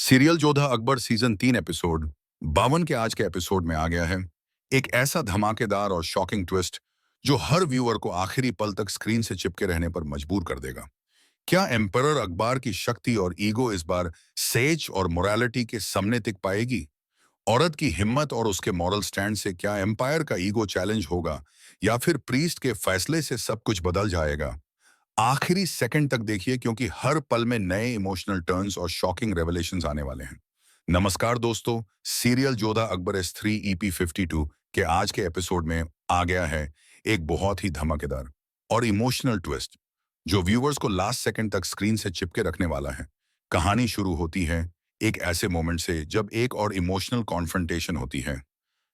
Serial Jodha Akbar season 3 episode 52 के आज के एपिसोड में आ गया है। एक ऐसा धमाकेदार और शॉकिंग ट्विस्ट जो हर व्यूअर को आखिरी पल तक स्क्रीन से चिपके रहने पर मजबूर कर देगा। क्या एम्परर अकबर की शक्ति और ईगो इस बार सेज और मोरालिटी के सामने टिक पाएगी? औरत की हिम्मत और उसके मॉरल स्टैंड से क्या एम्पायर का ईगो चैलेंज होगा, या फिर प्रीस्ट के फैसले से सब कुछ बदल जाएगा? आखिरी सेकंड तक देखिए, क्योंकि हर पल में नए इमोशनल टर्न्स और शॉकिंग रेवलेशंस आने वाले हैं। नमस्कार दोस्तों, serial Jodha Akbar S3 EP52 के आज के एपिसोड में आ गया है एक बहुत ही धमाकेदार और इमोशनल ट्विस्ट जो व्यूअर्स को लास्ट सेकंड तक स्क्रीन से चिपके रखने वाला है। कहानी शुरू होती है एक ऐसे मोमेंट से जब एक और इमोशनल कॉन्फ्रंटेशन होती है,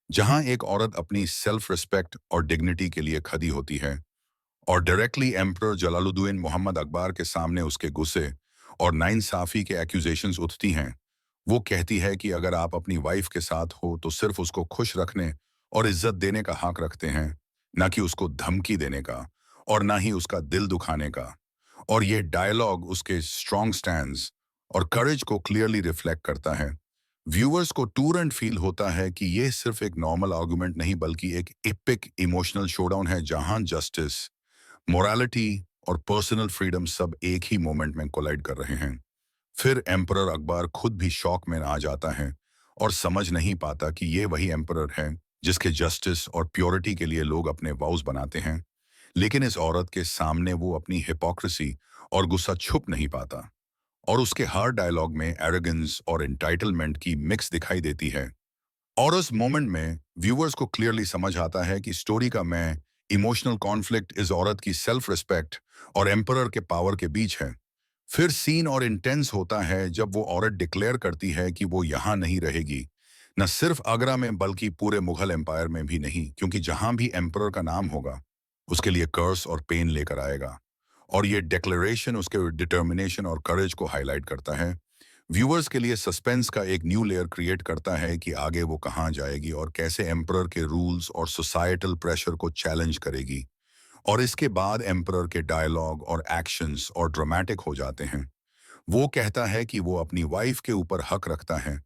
जहां एक औरत अपनी सेल्फ रिस्पेक्ट और डिग्निटी के लिए खड़ी होती है और डायरेक्टली एम्परर जलालुद्दीन मोहम्मद अकबर के सामने उसके गुस्से और नाइंसाफी के एक्यूजेशंस उठती हैं। वो कहती है कि अगर आप अपनी वाइफ के साथ हो तो सिर्फ उसको खुश रखने और इज्जत देने का हक रखते हैं, ना कि उसको धमकी देने का और ना ही उसका दिल दुखाने का। और ये डायलॉग उसके स्ट्रॉन्ग स्टैंड्स और करेज को क्लियरली रिफ्लेक्ट करता है। व्यूअर्स को टूर एंड फील होता है कि ये सिर्फ एक नॉर्मल आर्गुमेंट नहीं, बल्कि एक एपिक इमोशनल शोडाउन है, जहां जस्टिस, मोरालिटी और पर्सनल फ्रीडम सब एक ही मोमेंट में कोलाइड कर रहे हैं। फिर एम्परर अकबर खुद भी शॉक में आ जाता है और समझ नहीं पाता कि ये वही एम्परर है जिसके जस्टिस और प्योरिटी के लिए लोग अपने वाउस बनाते हैं। लेकिन इस औरत के सामने वो अपनी हिपोक्रेसी और गुस्सा छुप नहीं पाता, और उसके हर डायलॉग में एरोगेंस और एंटाइटलमेंट की मिक्स दिखाई देती है। और उस मोमेंट में व्यूअर्स को क्लियरली समझ आता है कि स्टोरी का मैं इमोशनल कॉन्फ्लिक्ट इस औरत की सेल्फ रिस्पेक्ट और एम्परर के पावर के बीच है। फिर सीन और इंटेंस होता है जब वो औरत डिक्लेयर करती है कि वो यहाँ नहीं रहेगी, न सिर्फ आगरा में बल्कि पूरे मुगल एम्पायर में भी नहीं, क्योंकि जहां भी एम्परर का नाम होगा उसके लिए कर्स और पेन लेकर आएगा। और ये डिक्लेरेशन उसके डिटर्मिनेशन और करेज को हाईलाइट करता है। व्यूअर्स के लिए सस्पेंस का एक न्यू लेयर क्रिएट करता है कि आगे वो कहाँ जाएगी और कैसे एम्परर के रूल्स और सोसाइटल प्रेशर को चैलेंज करेगी। और इसके बाद एम्परर के डायलॉग और एक्शंस और ड्रामेटिक हो जाते हैं। वो कहता है कि वो अपनी वाइफ के ऊपर हक रखता है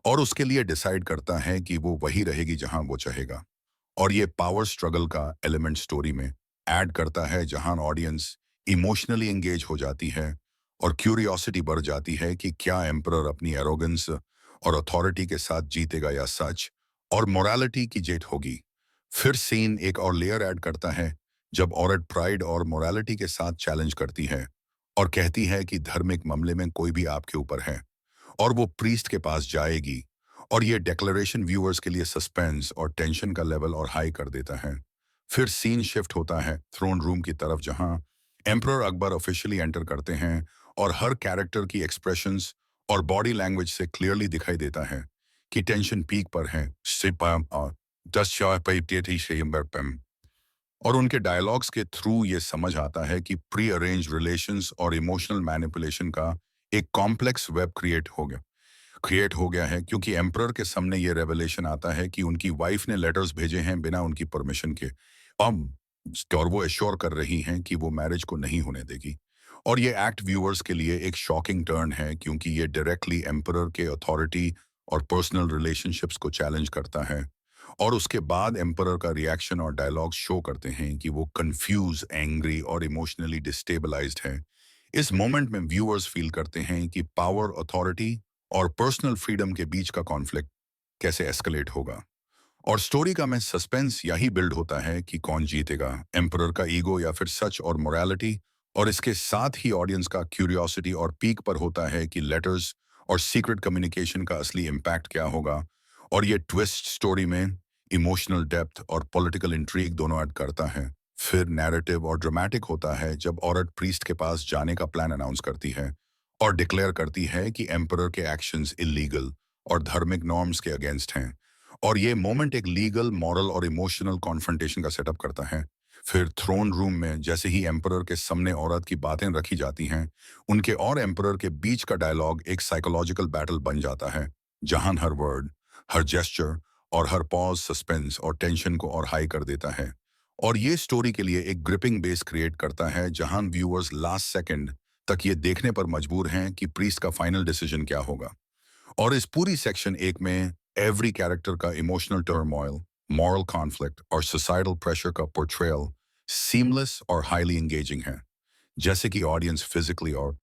और उसके लिए डिसाइड करता है कि वो वही रहेगी जहां वो चाहेगा। और ये पावर स्ट्रगल का एलिमेंट स्टोरी में ऐड करता है, जहां ऑडियंस इमोशनली एंगेज हो जाती है और क्यूरियोसिटी बढ़ जाती है कि क्या एम्परर अपनी एरोगेंस और अथॉरिटी के साथ जीतेगा या सच और मोरालिटी की जीत होगी। फिर सीन एक और लेयर ऐड करता है जब औरत प्राइड और मोरालिटी के साथ चैलेंज करती है और कहती है कि धार्मिक मामले में कोई भी आपके ऊपर है, और वो प्रीस्ट के पास जाएगी। और ये डेक्लेरेशन व्यूअर्स के लिए सस्पेंस और टेंशन का लेवल और हाई कर देता है। फिर सीन शिफ्ट होता है थ्रोन रूम की तरफ, जहां एम्परर अकबर ऑफिशियली एंटर करते हैं और हर कैरेक्टर की एक्सप्रेशंस और बॉडी लैंग्वेज से क्लियरली दिखाई देता है कि टेंशन पीक पर है। और 10 और उनके डायलॉग्स के थ्रू ये समझ आता है कि प्री अरेंज रिलेशंस और इमोशनल मैनिपुलेशन का एक कॉम्प्लेक्स वेब क्रिएट हो गया है, क्योंकि एम्परर के सामने ये रेवलेशन आता है कि उनकी वाइफ ने लेटर्स भेजे हैं बिना उनकी परमिशन के। अब और वो एश्योर कर रही हैं कि वो मैरिज को नहीं होने देगी। और ये एक्ट व्यूअर्स के लिए एक शॉकिंग टर्न है, क्योंकि ये डायरेक्टली एम्परर के अथॉरिटी और पर्सनल रिलेशनशिप्स को चैलेंज करता है। और उसके बाद एम्परर का रिएक्शन और डायलॉग शो करते हैं कि वो कंफ्यूज, एंग्री और इमोशनली डिस्टेबलाइज्ड है। इस मोमेंट में व्यूअर्स फील करते हैं कि पावर, अथॉरिटी और पर्सनल फ्रीडम के बीच का कॉन्फ्लिक्ट कैसे एस्केलेट होगा। और स्टोरी का में सस्पेंस यही बिल्ड होता है कि कौन जीतेगा, एम्परर का ईगो या फिर सच और मोरालिटी। और इसके साथ ही ऑडियंस का क्यूरियोसिटी और पीक पर होता है कि लेटर्स और सीक्रेट कम्युनिकेशन का असली इम्पैक्ट क्या होगा। और ये ट्विस्ट स्टोरी में इमोशनल डेप्थ और पॉलिटिकल इंट्रीग दोनों ऐड करता है। फिर नैरेटिव और ड्रामेटिक होता है जब औरत प्रीस्ट के पास जाने का प्लान अनाउंस करती है और डिक्लेयर करती है कि एम्परर के एक्शंस इलीगल और धार्मिक नॉर्म्स के अगेंस्ट हैं। और ये मोमेंट एक लीगल, मॉरल और इमोशनल कॉन्फ्रंटेशन का सेटअप करता है। फिर थ्रोन रूम में जैसे ही एम्परर के सामने औरत की बातें रखी जाती हैं, उनके और एम्परर के बीच का डायलॉग एक साइकोलॉजिकल बैटल बन जाता है, जहां हर वर्ड, हर जेस्चर और हर पॉज सस्पेंस और टेंशन को और हाई कर देता है। और ये स्टोरी के लिए एक ग्रिपिंग बेस क्रिएट करता है, जहां व्यूअर्स लास्ट सेकंड तक ये देखने पर मजबूर हैं कि प्रीस्ट का फाइनल डिसीजन क्या होगा। और इस पूरी सेक्शन 1 में एवरी कैरेक्टर का इमोशनल टर्मोइल, मॉरल कॉन्फ्लिक्ट और सोसाइटल प्रेशर का पोर्ट्रेयल सीमलेस और हाईली एंगेजिंग है, जैसे कि ऑडियंस फिजिकली और